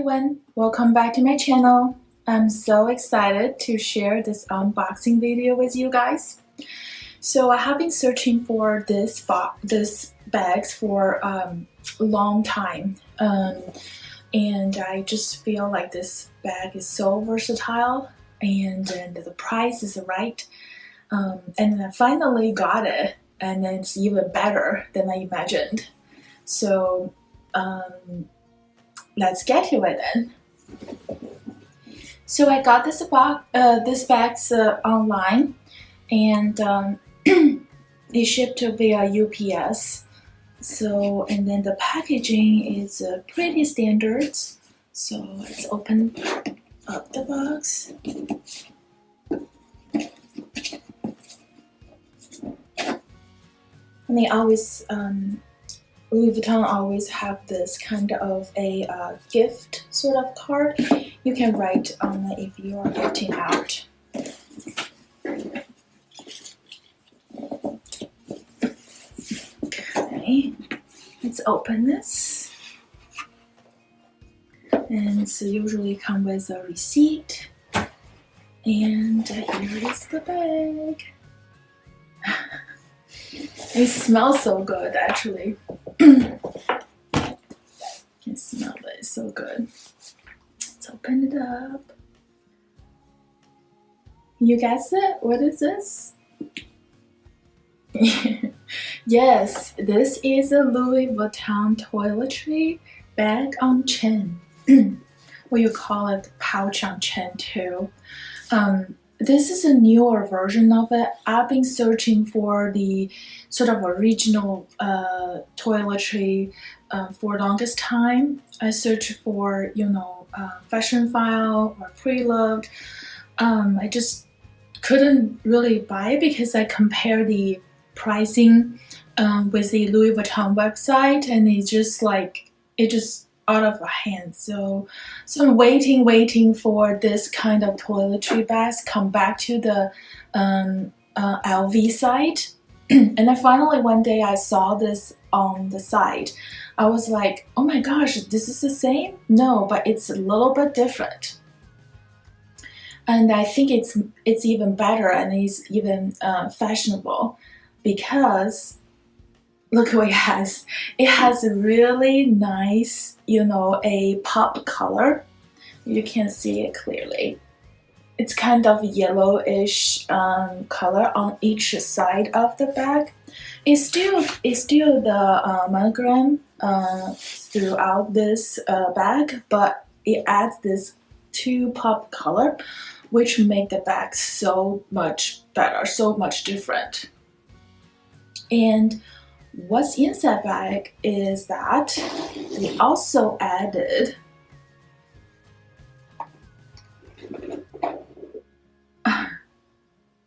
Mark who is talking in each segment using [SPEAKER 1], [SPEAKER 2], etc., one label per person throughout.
[SPEAKER 1] everyone, welcome back to my channel. I'm so excited to share this unboxing video with you guys. So I have been searching for this bags for a long time, and I just feel like this bag is so versatile, and the price is right, and I finally got it, and it's even better than I imagined. So let's get to it then. So I got this bags online, and it shipped via UPS. So, and then the packaging is pretty standard. So let's open up the box. And they always Louis Vuitton always have this kind of a gift sort of card. You can write on it if you are gifting out. Okay, let's open this. And so usually come with a receipt. And here is the bag. It smells so good, actually. You can smell it, it's so good. Let's open it up. You guess it? What is this? Yes, this is a Louis Vuitton toiletry bag on chain. Or you call it pouch on chain too. This is a newer version of it. I've been searching for the sort of original toiletry for the longest time. I searched for, fashion file or pre-loved. I just couldn't really buy it because I compared the pricing with the Louis Vuitton website, and it just out of our hands. So I'm waiting for this kind of toiletry bags come back to the LV site. And then finally one day I saw this on the site. I was like, oh my gosh, this is the same? No, but it's a little bit different. And I think it's even better, and it's even fashionable, because look what it has. It has a really nice, a pop color. You can see it clearly. It's kind of yellowish color on each side of the bag. It's still the monogram throughout this bag, but it adds this two pop color, which make the bag so much better, so much different. And what's inside bag is that we also added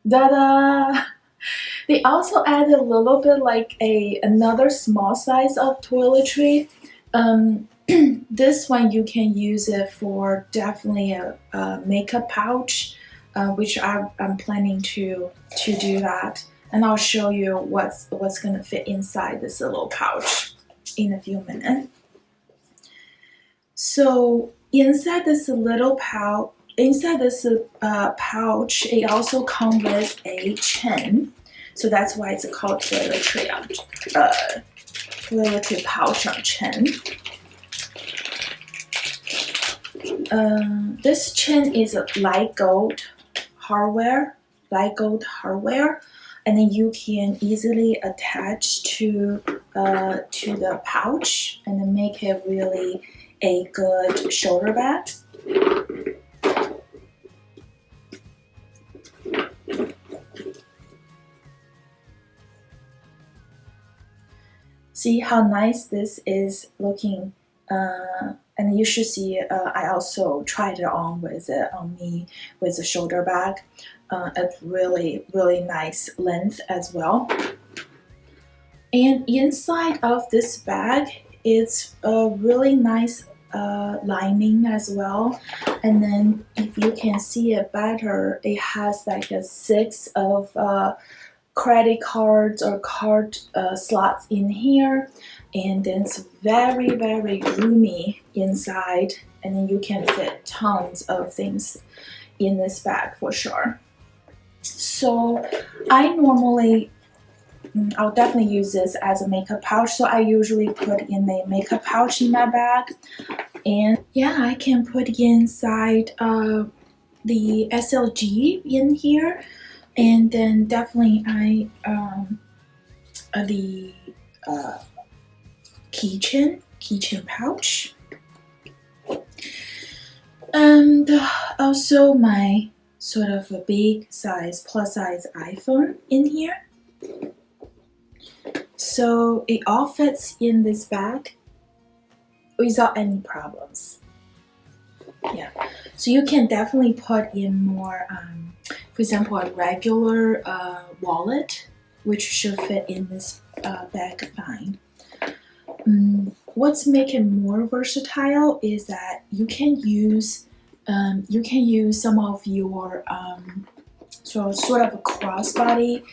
[SPEAKER 1] da-da! They also added a little bit like another small size of toiletry. This one you can use it for definitely a makeup pouch, which I'm planning to do that. And I'll show you what's gonna fit inside this little pouch in a few minutes. So inside this little pouch, it also comes with a chain. So that's why it's called toiletry pouch on chain. This chain is light gold hardware, and then you can easily attach to the pouch and then make it really a good shoulder bag. See how nice this is looking, and you should see. I also tried it on me with a shoulder bag. It's really nice length as well. And inside of this bag, it's a really nice lining as well. And then if you can see it better, it has like a 6 of credit cards or card slots in here, and then it's very roomy inside, and then you can fit tons of things in this bag for sure. So I'll definitely use this as a makeup pouch, so I usually put in a makeup pouch in my bag. And yeah, I can put inside the SLG in here, and then definitely the keychain pouch, and also my sort of a big size plus size iPhone in here. So it all fits in this bag without any problems. Yeah, so you can definitely put in more, for example, a regular wallet, which should fit in this bag fine. What's making it more versatile is that you can use some of your sort of a crossbody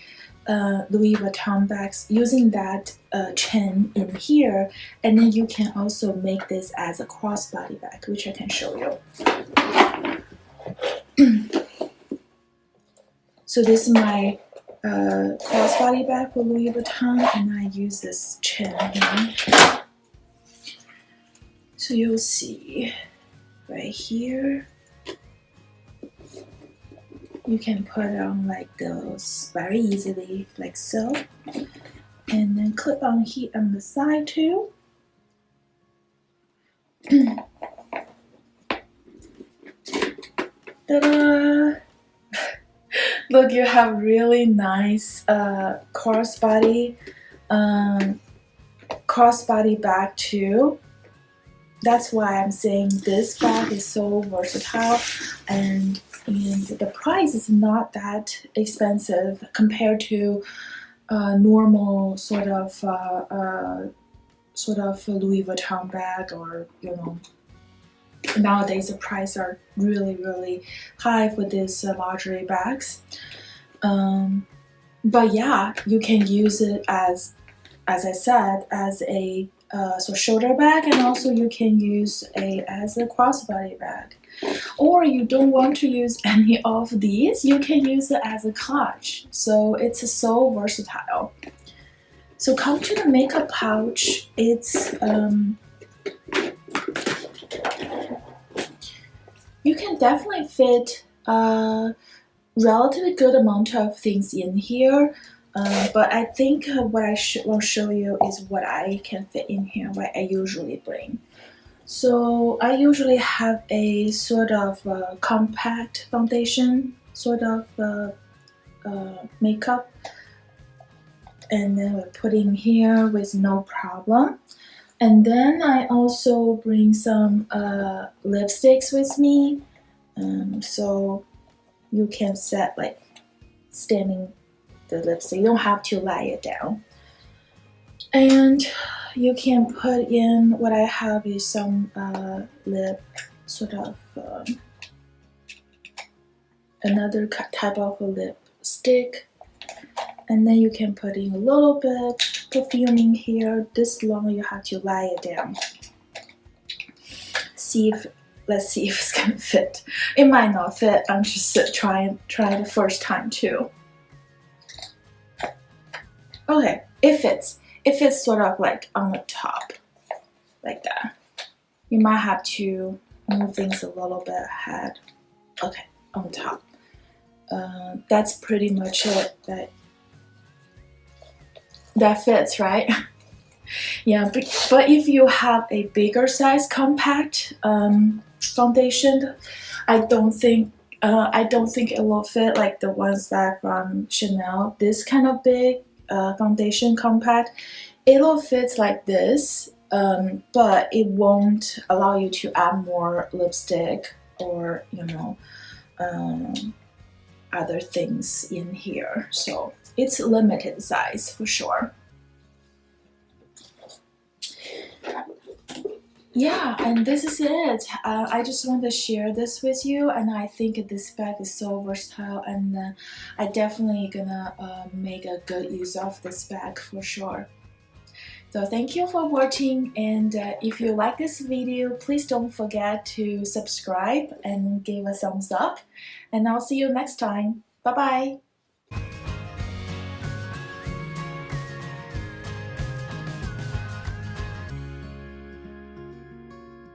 [SPEAKER 1] Louis Vuitton bags using that chain in here, and then you can also make this as a crossbody bag, which I can show you. So this is my crossbody bag for Louis Vuitton, and I use this chain here. So you'll see right here, you can put it on like those very easily, like so, and then clip on here on the side too. Ta-da! Look, you have really nice crossbody bag too. That's why I'm saying this bag is so versatile, and the price is not that expensive compared to normal sort of Louis Vuitton bag, or nowadays the prices are really high for these luxury bags. But yeah, you can use it as I said, as a shoulder bag, and also you can use as a crossbody bag. Or you don't want to use any of these, you can use it as a clutch. So it's so versatile. So come to the makeup pouch. It's you can definitely fit a relatively good amount of things in here. But I think what I will show you is what I can fit in here, what I usually bring. So I usually have a sort of compact foundation, sort of makeup, and then we put in here with no problem. And then I also bring some lipsticks with me, so you can set like standing the lipstick. You don't have to lay it down. And you can put in, what I have is some lip, sort of another type of a lipstick. And then you can put in a little bit perfume in here. This long you have to lay it down. Let's see if it's gonna fit. It might not fit. I'm just trying the first time too. Okay, it fits. It fits sort of like on the top, like that. You might have to move things a little bit ahead. Okay, on top. That's pretty much it. That fits, right? Yeah, but if you have a bigger size compact foundation, I don't think it will fit like the ones that from Chanel. This kind of big foundation compact, it'll fit like this, but it won't allow you to add more lipstick or other things in here. So it's limited size for sure. Yeah, and this is it. I just want to share this with you, and I think this bag is so versatile, and I definitely gonna make a good use of this bag for sure. So thank you for watching, and if you like this video, please don't forget to subscribe and give a thumbs up, and I'll see you next time. Bye bye.